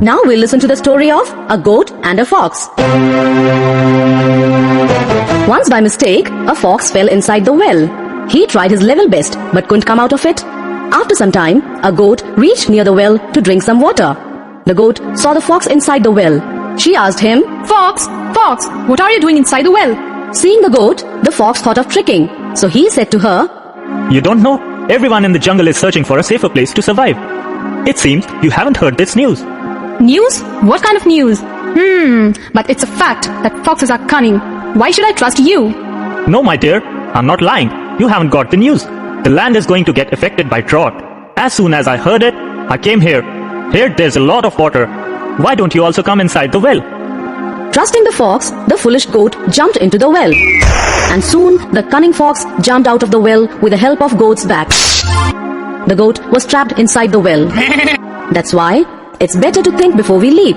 Now we'll listen to the story of a goat and a fox. Once by mistake, a fox fell inside the well. He tried his level best but couldn't come out of it. After some time, a goat reached near the well to drink some water. The goat saw the fox inside the well. She asked him, Fox, Fox, what are you doing inside the well? Seeing the goat, the fox thought of tricking. So he said to her, You don't know? Everyone in the jungle is searching for a safer place to survive. It seems you haven't heard this news. News? What kind of news? But it's a fact that foxes are cunning. Why should I trust you? No, my dear, I'm not lying. You haven't got the news. The land is going to get affected by drought. As soon as I heard it, I came here. Here there's a lot of water. Why don't you also come inside the well? Trusting the fox, the foolish goat jumped into the well. And soon the cunning fox jumped out of the well with the help of goat's back. The goat was trapped inside the well. That's why it's better to think before we leap.